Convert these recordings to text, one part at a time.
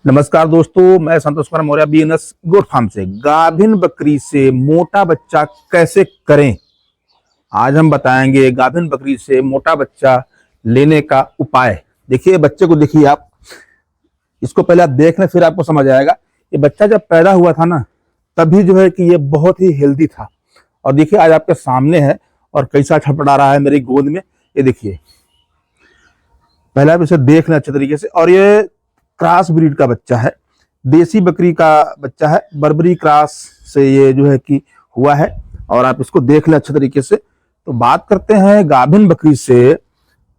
नमस्कार दोस्तों, मैं Santosh Kumar Maurya BNS goat farm से। गाभिन बकरी से मोटा बच्चा कैसे करें, आज हम बताएंगे। गाभिन बकरी से मोटा बच्चा लेने का उपाय। देखिए बच्चे को, देखिए आप इसको पहले आप देख लें, फिर आपको समझ आएगा। ये बच्चा जब पैदा हुआ था ना, तभी जो है कि ये बहुत ही हेल्दी था। और देखिए आज आपके सामने है और कैसा छटपटा रहा है मेरी गोद में। ये देखिए, पहले आप इसे देख लें अच्छे तरीके से। और ये क्रॉस ब्रीड का बच्चा है, देसी बकरी का बच्चा है, बर्बरी क्रॉस से ये जो है कि हुआ है। और आप इसको देख लें अच्छे तरीके से। तो बात करते हैं गाभिन बकरी से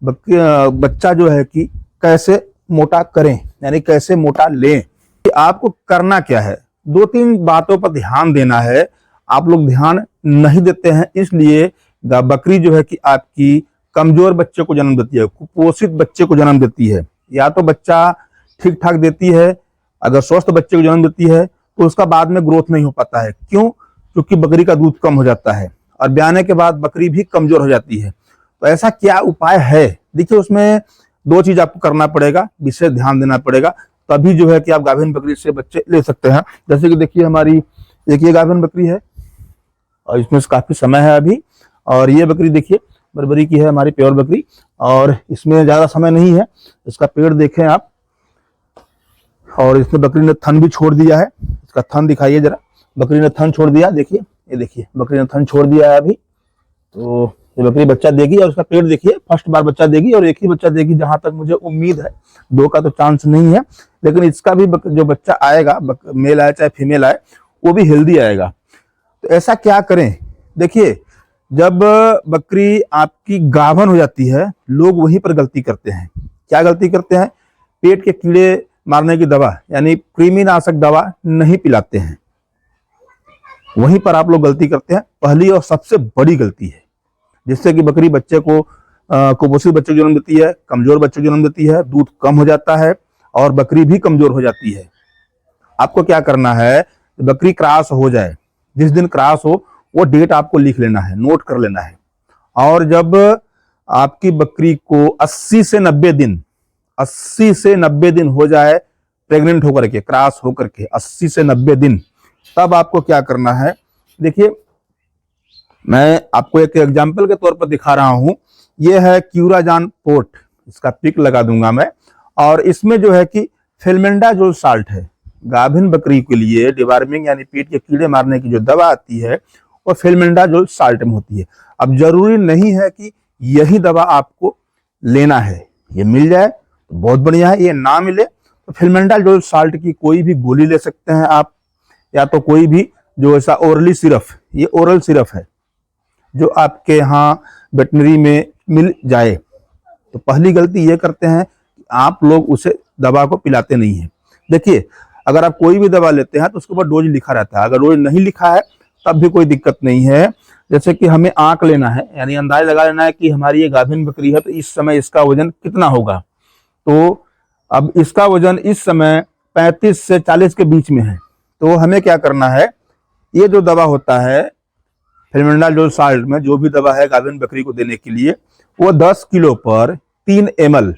बच्चा जो है कि कैसे मोटा करें, यानी कैसे मोटा लें। आपको करना क्या है, दो तीन बातों पर ध्यान देना है। आप लोग ध्यान नहीं देते हैं, इसलिए बकरी जो है कि आपकी कमजोर बच्चे को जन्म देती है, कुपोषित बच्चे को जन्म देती है। या तो बच्चा ठीक ठाक देती है, अगर स्वस्थ बच्चे को जन्म देती है तो उसका बाद में ग्रोथ नहीं हो पाता है। क्यों? क्योंकि बकरी का दूध कम हो जाता है और ब्याने के बाद बकरी भी कमजोर हो जाती है। तो ऐसा क्या उपाय है? देखिए, उसमें दो चीज आपको करना पड़ेगा, विशेष ध्यान देना पड़ेगा, तभी जो है कि आप गाभिन बकरी से बच्चे ले सकते हैं। जैसे कि देखिए, हमारी एक ये गाभिन बकरी है और इसमें काफी समय है अभी। और ये बकरी देखिए बर्बरी की है, हमारी प्योर बकरी, और इसमें ज्यादा समय नहीं है। इसका पेड़ देखें आप, और इसमें बकरी ने थन भी छोड़ दिया है। इसका थन दिखाइए जरा, बकरी ने थन छोड़ दिया। देखिए, ये देखिए बकरी ने थन छोड़ दिया है अभी। तो ये बकरी बच्चा देगी और उसका पेड़ देखिए, फर्स्ट बार बच्चा देगी और एक ही बच्चा देगी जहां तक मुझे उम्मीद है। दो का तो चांस नहीं है, लेकिन इसका भी जो बच्चा आएगा, मेल आए चाहे फीमेल आए, वो भी हेल्दी आएगा। तो ऐसा क्या करें? देखिए, जब बकरी आपकी गाभन हो जाती है, लोग वहीं पर गलती करते हैं। क्या गलती करते हैं? पेट के कीड़े मारने की दवा, यानी कृमिनाशक दवा नहीं पिलाते हैं। वहीं पर आप लोग गलती करते हैं, पहली और सबसे बड़ी गलती है, जिससे कि बकरी बच्चे को कुपोषित बच्चे को जन्म देती है, कमजोर बच्चे को जन्म देती है, दूध कम हो जाता है और बकरी भी कमजोर हो जाती है। आपको क्या करना है, बकरी क्रॉस हो जाए, जिस दिन क्रॉस हो वो डेट आपको लिख लेना है, नोट कर लेना है। और जब आपकी बकरी को 80 से 90 दिन हो जाए प्रेग्नेंट होकर के, क्रॉस होकर के 80 से 90 दिन, तब आपको क्या करना है। देखिए, मैं आपको एक एग्जांपल के तौर पर दिखा रहा हूं। यह है क्यूराजान पोर्ट, इसका पिक लगा दूंगा मैं। और इसमें जो है कि फेल्मेंडाजोल साल्ट है। गाभिन बकरी के लिए डिवार्मिंग यानी पेट के कीड़े मारने की जो दवा आती है वो फेल्मेंडाजोल साल्ट में होती है। अब जरूरी नहीं है कि यही दवा आपको लेना है, ये मिल जाए तो बहुत बढ़िया है, ये ना मिले तो फेल्मेंडाजोल साल्ट की कोई भी गोली ले सकते हैं आप, या तो कोई भी जो ऐसा ओरली सिरप, ये ओरल सिरप है जो आपके यहाँ वेटनरी में मिल जाए। तो पहली गलती ये करते हैं कि आप लोग उसे दवा को पिलाते नहीं है। देखिए, अगर आप कोई भी दवा लेते हैं तो उसके ऊपर डोज लिखा रहता है, अगर डोज नहीं लिखा है तब भी कोई दिक्कत नहीं है। जैसे कि हमें आंक लेना है, यानी अंदाज लगा लेना है कि हमारी ये गाभिन बकरी है तो इस समय इसका वजन कितना होगा। तो अब इसका वजन इस समय 35 से 40 के बीच में है। तो हमें क्या करना है, ये जो दवा होता है फेल्मेंडाजोल साल्ट में, जो भी दवा है गाभिन बकरी को देने के लिए, वो 10 किलो पर 3 ml,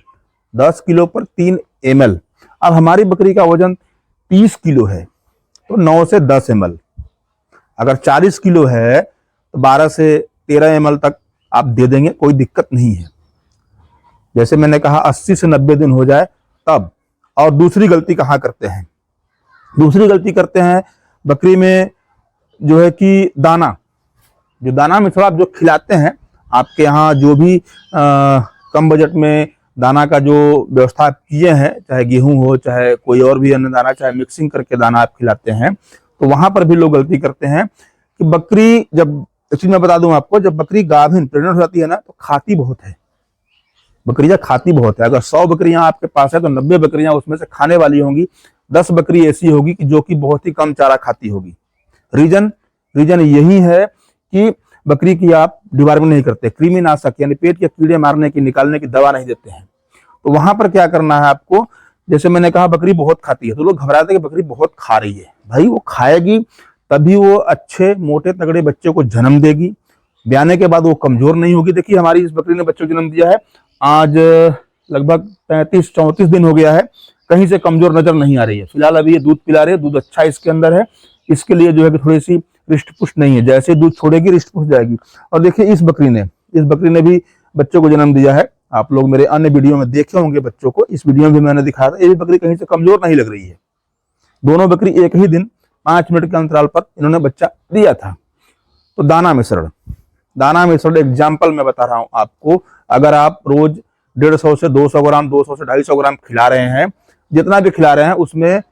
10 किलो पर 3 ml। अब हमारी बकरी का वजन 30 किलो है तो 9 से 10 ml। अगर 40 किलो है तो 12 से 13 ml तक आप दे देंगे, कोई दिक्कत नहीं है। जैसे मैंने कहा 80 से 90 दिन हो जाए तब। और दूसरी गलती कहाँ करते हैं? दूसरी गलती करते हैं बकरी में जो है कि दाना, जो दाना में थोड़ा आप जो खिलाते हैं, आपके यहाँ जो भी कम बजट में दाना का जो व्यवस्था आप किए हैं, चाहे गेहूं हो चाहे कोई और भी अन्य दाना, चाहे मिक्सिंग करके दाना आप खिलाते हैं, तो वहां पर भी लोग गलती करते हैं कि बकरी जब, एक्चुअली मैं बता दूं आपको, जब बकरी गाभिन प्रेग्नेंट हो जाती है ना तो खाती बहुत है, बकरियां खाती बहुत है। अगर 100 बकरियां आपके पास है तो 90 बकरियां उसमें से खाने वाली होंगी, 10 बकरी ऐसी होगी कि जो कि बहुत ही कम चारा खाती होगी। रीजन यही है कि बकरी की आप डिवार्मिंग नहीं करते, कृमिनाशक यानी पेट के कीड़े मारने की, निकालने की दवा नहीं देते हैं। तो वहां पर क्या करना है आपको, जैसे मैंने कहा बकरी बहुत खाती है तो लोग घबराते हैं कि बकरी बहुत खा रही है। भाई वो खाएगी तभी वो अच्छे मोटे तगड़े बच्चे को जन्म देगी, ब्याने के बाद वो कमजोर नहीं होगी। देखिए, हमारी इस बकरी ने बच्चे को जन्म दिया है, आज लगभग 35-34 दिन हो गया है, कहीं से कमजोर नजर नहीं आ रही है। फिलहाल अभी ये दूध पिला रही है, दूध अच्छा इसके अंदर है, इसके लिए जो है कि थोड़ी सी रिष्ट पुष्ट नहीं है, जैसे दूध छोड़ेगी रिष्ट पुष्ट जाएगी। और देखिए इस बकरी ने भी बच्चों को जन्म दिया है। आप लोग मेरे अन्य वीडियो में देखे होंगे बच्चों को, इस वीडियो में भी मैंने दिखाया था। ये भी बकरी कहीं से कमजोर नहीं लग रही है। दोनों बकरी एक ही दिन 5 मिनट के अंतराल पर इन्होंने बच्चा दिया था। तो दाना मिश्रण एग्जाम्पल मैं बता रहा हूं आपको। अगर आप रोज 150 से 200 ग्राम, 200 से 250 ग्राम खिला रहे हैं, जितना भी खिला रहे हैं उसमें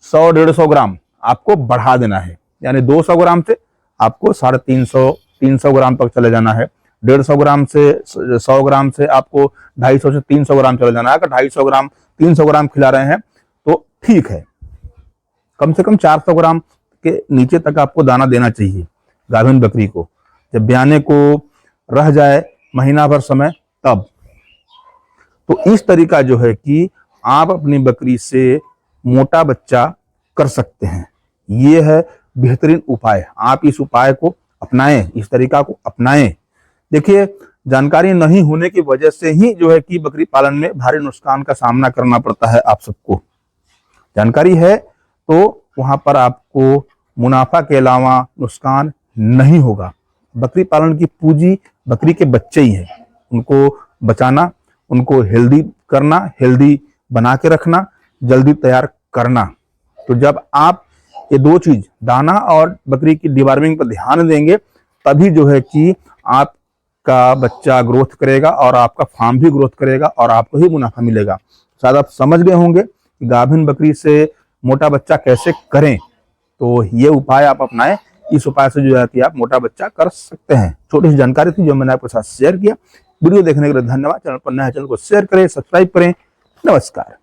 100-150 ग्राम आपको बढ़ा देना है। यानी 200 ग्राम से आपको 350 ग्राम तक चले जाना है। 150 ग्राम से 100 ग्राम से आपको 250 से 300 ग्राम चले जाना है। अगर 250 ग्राम 300 ग्राम खिला रहे हैं तो ठीक है। कम से कम 400 ग्राम के नीचे तक आपको दाना देना चाहिए गाभिन बकरी को। जब ब्याने को रह जाए महीना भर समय तब। तो इस तरीका जो है कि आप अपनी बकरी से मोटा बच्चा कर सकते हैं। ये है बेहतरीन उपाय। आप इस उपाय को अपनाएं, इस तरीका को अपनाएं। देखिए जानकारी नहीं होने की वजह से ही जो है कि बकरी पालन में भारी नुकसान का सामना करना पड़ता है आप सबको। जानकारी है तो वहां पर आपको मुनाफा के अलावा नुकसान नहीं होगा। बकरी पालन की पूंजी बकरी के बच्चे ही है। उनको बचाना, उनको हेल्दी करना, हेल्दी बना के रखना, जल्दी तैयार करना। तो जब आप ये दो चीज, दाना और बकरी की डिवार्मिंग पर ध्यान देंगे, तभी जो है कि आपका बच्चा ग्रोथ करेगा और आपका फार्म भी ग्रोथ करेगा और आपको ही मुनाफा मिलेगा। शायद आप समझ गए होंगे कि गाभिन बकरी से मोटा बच्चा कैसे करें। तो ये उपाय आप अपनाएं। इस उपाय से जो है कि आप मोटा बच्चा कर सकते हैं। छोटी सी जानकारी थी जो मैंने आपके साथ शेयर किया। वीडियो देखने के लिए धन्यवाद। चैनल पर नया, चैनल को शेयर करें, सब्सक्राइब करें। नमस्कार।